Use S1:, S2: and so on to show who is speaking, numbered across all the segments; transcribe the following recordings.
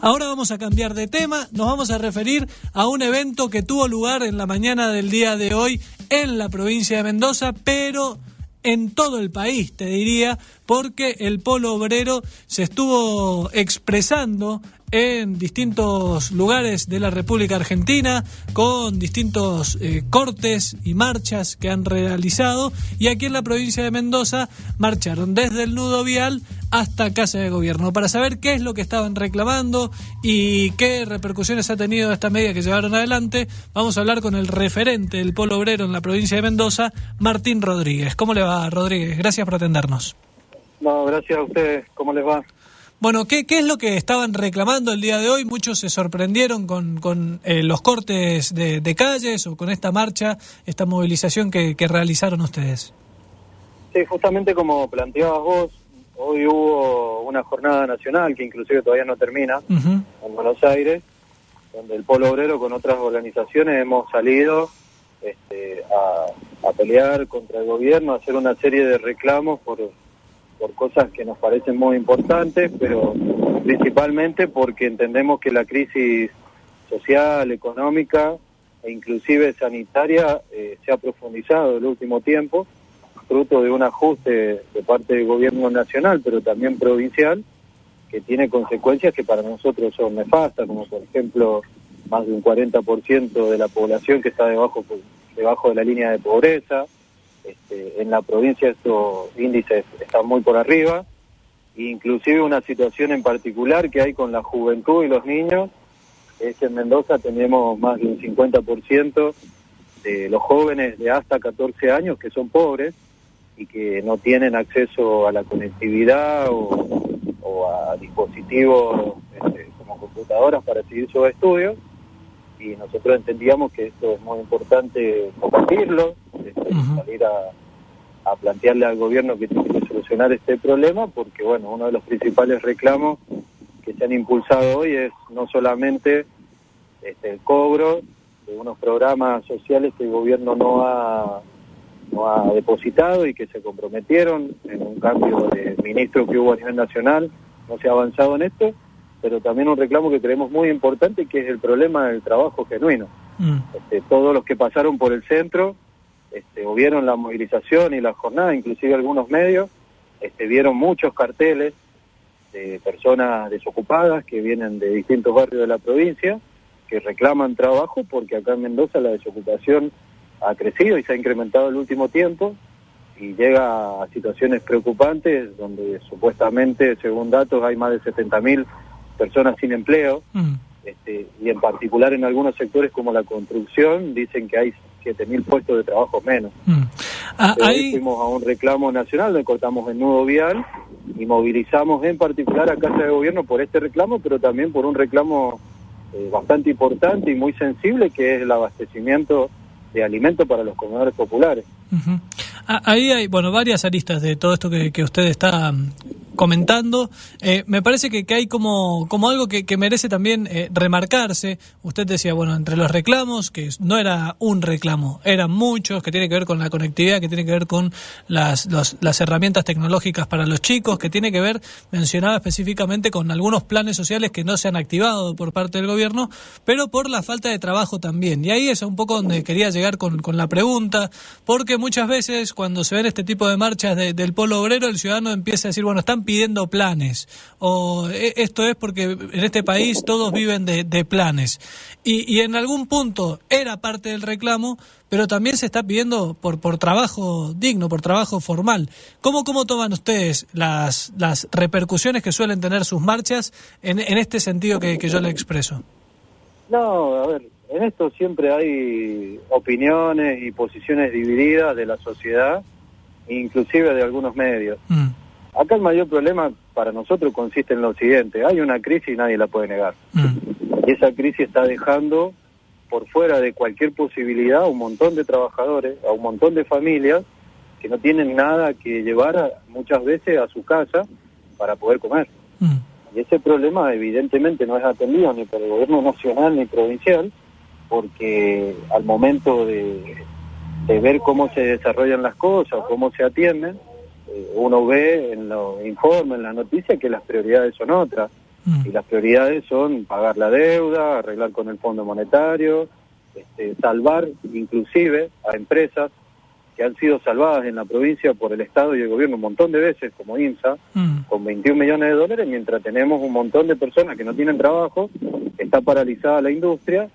S1: Ahora vamos a cambiar de tema, nos vamos a referir a un evento que tuvo lugar en la mañana del día de hoy en la provincia de Mendoza, pero en todo el país, te diría, porque el Polo Obrero se estuvo expresando en distintos lugares de la República Argentina, con distintos cortes y marchas que han realizado, y aquí en la provincia de Mendoza marcharon desde el nudo vial hasta Casa de Gobierno, para saber qué es lo que estaban reclamando y qué repercusiones ha tenido esta medida que llevaron adelante. Vamos a hablar con el referente del Polo Obrero en la provincia de Mendoza, Martín Rodríguez. ¿Cómo le va, Rodríguez? Gracias por atendernos.
S2: No, gracias a ustedes. ¿Cómo les va?
S1: Bueno, ¿qué es lo que estaban reclamando el día de hoy? Muchos se sorprendieron con los cortes de calles o con esta marcha, esta movilización que realizaron ustedes.
S2: Sí, justamente como planteabas vos, hoy hubo una jornada nacional que inclusive todavía no termina en Buenos Aires, donde el Polo Obrero con otras organizaciones hemos salido a pelear contra el gobierno, a hacer una serie de reclamos por cosas que nos parecen muy importantes, pero principalmente porque entendemos que la crisis social, económica e inclusive sanitaria se ha profundizado en el último tiempo, fruto de un ajuste de parte del gobierno nacional, pero también provincial, que tiene consecuencias que para nosotros son nefastas, como por ejemplo más de un 40% de la población que está debajo de la línea de pobreza. En la provincia estos índices están muy por arriba, e inclusive una situación en particular que hay con la juventud y los niños, es que en Mendoza tenemos más de un 50% de los jóvenes de hasta 14 años que son pobres y que no tienen acceso a la conectividad o a dispositivos como computadoras para seguir sus estudios, y nosotros entendíamos que esto es muy importante combatirlo, salir a plantearle al gobierno que tiene que solucionar este problema, porque bueno, uno de los principales reclamos que se han impulsado hoy es no solamente el cobro de unos programas sociales que el gobierno no ha depositado y que se comprometieron en un cambio de ministro que hubo a nivel nacional, no se ha avanzado en esto, pero también un reclamo que creemos muy importante, que es el problema del trabajo genuino. Todos los que pasaron por el centro o vieron la movilización y la jornada, inclusive algunos medios, vieron muchos carteles de personas desocupadas que vienen de distintos barrios de la provincia, que reclaman trabajo, porque acá en Mendoza la desocupación ha crecido y se ha incrementado el último tiempo, y llega a situaciones preocupantes donde supuestamente, según datos, hay más de 70.000 personas sin empleo, y en particular en algunos sectores como la construcción dicen que hay 7.000 puestos de trabajo menos. Ahí fuimos a un reclamo nacional, le cortamos el nudo vial y movilizamos en particular a Casa de Gobierno por este reclamo, pero también por un reclamo bastante importante y muy sensible, que es el abastecimiento de alimentos para los comedores populares.
S1: Ahí hay, bueno, varias aristas de todo esto que usted está comentando. Me parece que hay como algo que merece también remarcarse. Usted decía, bueno, entre los reclamos, que no era un reclamo, eran muchos, que tiene que ver con la conectividad, que tiene que ver con las herramientas tecnológicas para los chicos, que tiene que ver, mencionaba específicamente, con algunos planes sociales que no se han activado por parte del gobierno, pero por la falta de trabajo también. Y ahí es un poco donde quería llegar con la pregunta, porque muchas veces cuando se ven este tipo de marchas del Polo Obrero, el ciudadano empieza a decir, bueno, están pidiendo planes, o esto es porque en este país todos viven de planes, y en algún punto era parte del reclamo, pero también se está pidiendo por trabajo digno, por trabajo formal. ¿Cómo toman ustedes las repercusiones que suelen tener sus marchas en este sentido que yo le expreso?
S2: No, a ver, en esto siempre hay opiniones y posiciones divididas de la sociedad, inclusive de algunos medios. Acá el mayor problema para nosotros consiste en lo siguiente: hay una crisis y nadie la puede negar. Y esa crisis está dejando por fuera de cualquier posibilidad a un montón de trabajadores, a un montón de familias que no tienen nada que llevar muchas veces a su casa para poder comer. Y ese problema evidentemente no es atendido ni por el gobierno nacional ni provincial, porque al momento de ver cómo se desarrollan las cosas, cómo se atienden, uno ve en los informes, en las noticias, que las prioridades son otras. Y las prioridades son pagar la deuda, arreglar con el Fondo Monetario, salvar inclusive a empresas que han sido salvadas en la provincia por el Estado y el gobierno un montón de veces, como INSA, con 21 millones de dólares, mientras tenemos un montón de personas que no tienen trabajo, está paralizada la industria,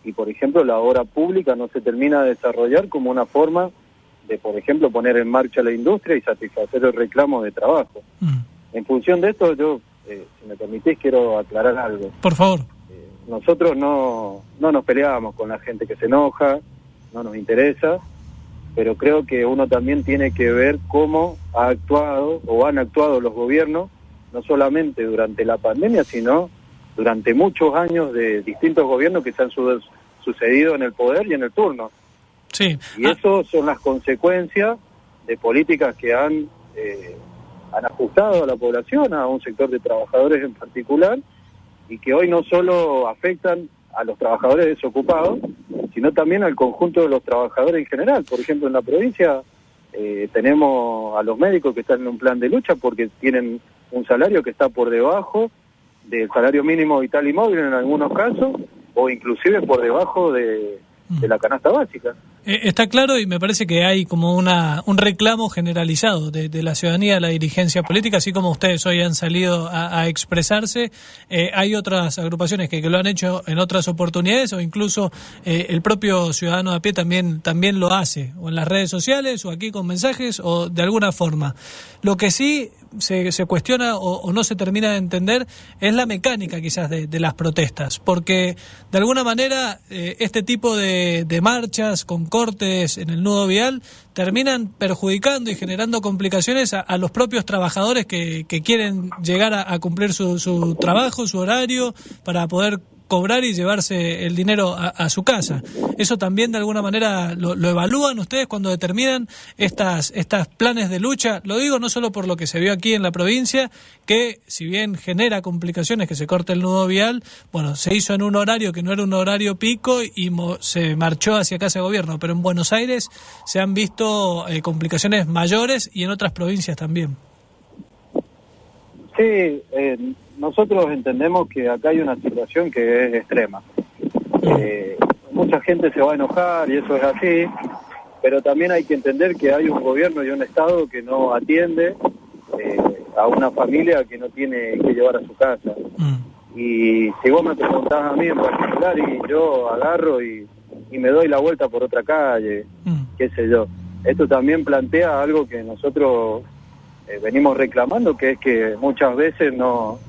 S2: y por ejemplo la obra pública no se termina de desarrollar como una forma de, por ejemplo, poner en marcha la industria y satisfacer el reclamo de trabajo. En función de esto, yo, si me permitís, quiero aclarar algo.
S1: Por favor.
S2: Nosotros no nos peleamos con la gente que se enoja, no nos interesa, pero creo que uno también tiene que ver cómo ha actuado o han actuado los gobiernos, no solamente durante la pandemia, sino durante muchos años de distintos gobiernos que se han sucedido en el poder y en el turno.
S1: Sí.
S2: Y eso son las consecuencias de políticas que han ajustado a la población, a un sector de trabajadores en particular, y que hoy no solo afectan a los trabajadores desocupados, sino también al conjunto de los trabajadores en general. Por ejemplo, en la provincia tenemos a los médicos que están en un plan de lucha porque tienen un salario que está por debajo del salario mínimo vital y móvil en algunos casos, o inclusive por debajo de la canasta básica.
S1: Está claro, y me parece que hay como un reclamo generalizado de la ciudadanía, de la dirigencia política, así como ustedes hoy han salido a expresarse. Hay otras agrupaciones que lo han hecho en otras oportunidades, o incluso el propio ciudadano de a pie también lo hace, o en las redes sociales, o aquí con mensajes, o de alguna forma. Lo que sí se cuestiona o no se termina de entender es la mecánica quizás de las protestas, porque de alguna manera este tipo de marchas con cortes en el nudo vial terminan perjudicando y generando complicaciones a los propios trabajadores que quieren llegar a cumplir su trabajo, su horario, para poder cobrar y llevarse el dinero a su casa. ¿Eso también de alguna manera lo evalúan ustedes cuando determinan estas planes de lucha? Lo digo no solo por lo que se vio aquí en la provincia, que si bien genera complicaciones que se corte el nudo vial, bueno, se hizo en un horario que no era un horario pico y se marchó hacia Casa de Gobierno, pero en Buenos Aires se han visto complicaciones mayores y en otras provincias también.
S2: Sí, nosotros entendemos que acá hay una situación que es extrema. Mucha gente se va a enojar y eso es así, pero también hay que entender que hay un gobierno y un Estado que no atiende a una familia que no tiene que llevar a su casa. Y si vos me preguntás a mí en particular, y yo agarro y me doy la vuelta por otra calle, qué sé yo. Esto también plantea algo que nosotros venimos reclamando, que es que muchas veces no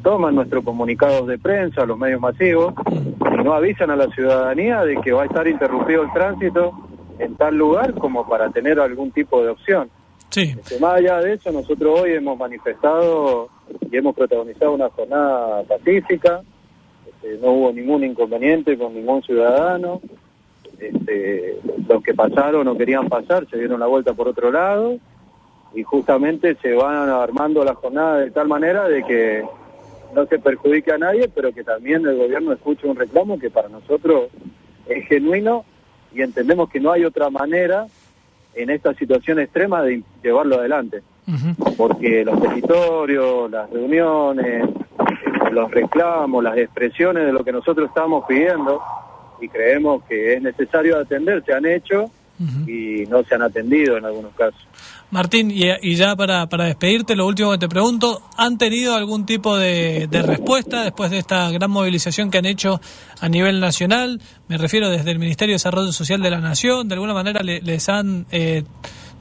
S2: toman nuestros comunicados de prensa, los medios masivos, y no avisan a la ciudadanía de que va a estar interrumpido el tránsito en tal lugar como para tener algún tipo de opción.
S1: Sí.
S2: Más allá de eso, nosotros hoy hemos manifestado y hemos protagonizado una jornada pacífica, no hubo ningún inconveniente con ningún ciudadano, los que pasaron o querían pasar se dieron la vuelta por otro lado, y justamente se van armando la jornada de tal manera de que no se perjudique a nadie, pero que también el gobierno escuche un reclamo que para nosotros es genuino, y entendemos que no hay otra manera en esta situación extrema de llevarlo adelante. Porque los territorios, las reuniones, los reclamos, las expresiones de lo que nosotros estamos pidiendo y creemos que es necesario atender, se han hecho y no se han atendido en algunos casos.
S1: Martín, y ya para despedirte, lo último que te pregunto, ¿han tenido algún tipo de respuesta después de esta gran movilización que han hecho a nivel nacional? Me refiero desde el Ministerio de Desarrollo Social de la Nación, ¿de alguna manera les han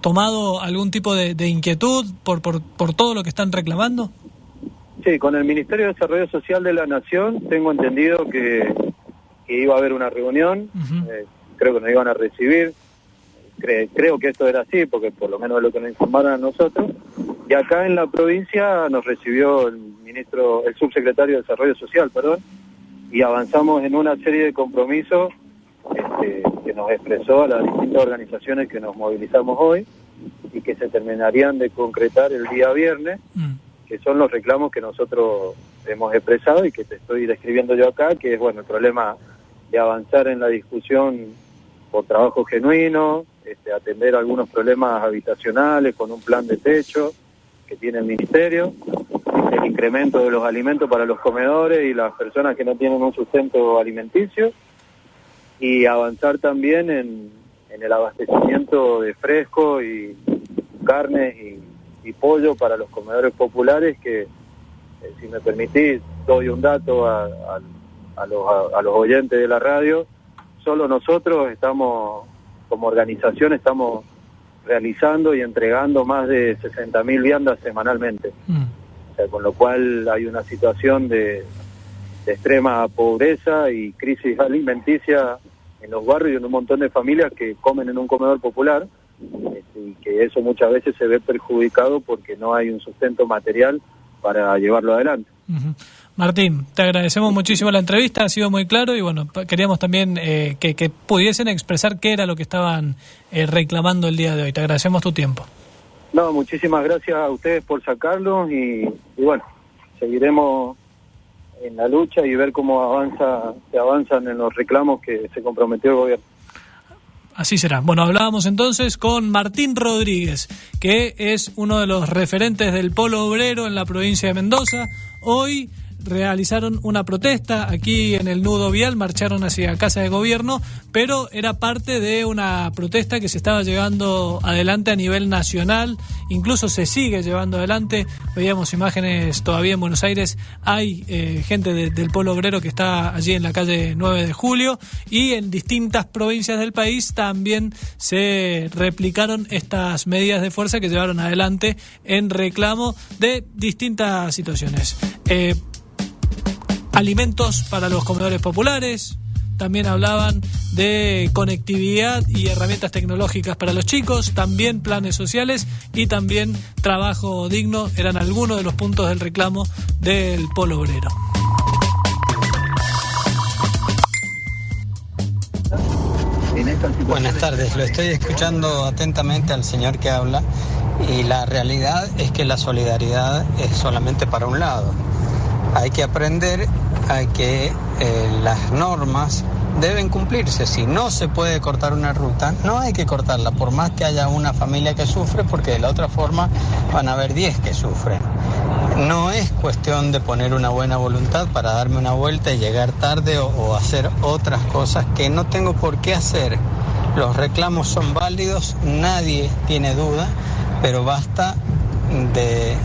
S1: tomado algún tipo de inquietud por todo lo que están reclamando?
S2: Sí, con el Ministerio de Desarrollo Social de la Nación tengo entendido que iba a haber una reunión, creo que nos iban a recibir. Creo que esto era así, porque por lo menos es lo que nos informaron a nosotros. Y acá en la provincia nos recibió el subsecretario de Desarrollo Social, y avanzamos en una serie de compromisos que nos expresó a las distintas organizaciones que nos movilizamos hoy y que se terminarían de concretar el día viernes, que son los reclamos que nosotros hemos expresado y que te estoy describiendo yo acá, que es el problema de avanzar en la discusión por trabajo genuino, atender algunos problemas habitacionales con un plan de techo que tiene el Ministerio, el incremento de los alimentos para los comedores y las personas que no tienen un sustento alimenticio, y avanzar también en el abastecimiento de fresco y carnes y pollo para los comedores populares, que si me permitís doy un dato a los oyentes de la radio. Solo nosotros estamos, como organización, estamos realizando y entregando más de 60.000 viandas semanalmente. O sea, con lo cual hay una situación de extrema pobreza y crisis alimenticia en los barrios y en un montón de familias que comen en un comedor popular, y que eso muchas veces se ve perjudicado porque no hay un sustento material para llevarlo adelante.
S1: Martín, te agradecemos muchísimo la entrevista, ha sido muy claro, y bueno, queríamos también que pudiesen expresar qué era lo que estaban reclamando el día de hoy. Te agradecemos tu tiempo.
S2: No, muchísimas gracias a ustedes por sacarlos, y bueno, seguiremos en la lucha y ver cómo se avanzan en los reclamos que se comprometió el gobierno.
S1: Así será. Bueno, hablábamos entonces con Martín Rodríguez, que es uno de los referentes del polo obrero en la provincia de Mendoza. Hoy realizaron una protesta aquí en el nudo vial, marcharon hacia Casa de Gobierno, pero era parte de una protesta que se estaba llevando adelante a nivel nacional, incluso se sigue llevando adelante. Veíamos imágenes todavía en Buenos Aires, hay gente del polo obrero que está allí en la calle 9 de Julio, y en distintas provincias del país también se replicaron estas medidas de fuerza que llevaron adelante en reclamo de distintas situaciones. Alimentos para los comedores populares, también hablaban de conectividad y herramientas tecnológicas para los chicos, también planes sociales y también trabajo digno, eran algunos de los puntos del reclamo del polo obrero.
S3: Buenas tardes, lo estoy escuchando atentamente al señor que habla, y la realidad es que la solidaridad es solamente para un lado. Hay que aprender a que las normas deben cumplirse. Si no se puede cortar una ruta, no hay que cortarla, por más que haya una familia que sufre, porque de la otra forma van a haber 10 que sufren. No es cuestión de poner una buena voluntad para darme una vuelta y llegar tarde o hacer otras cosas que no tengo por qué hacer. Los reclamos son válidos, nadie tiene duda, pero basta de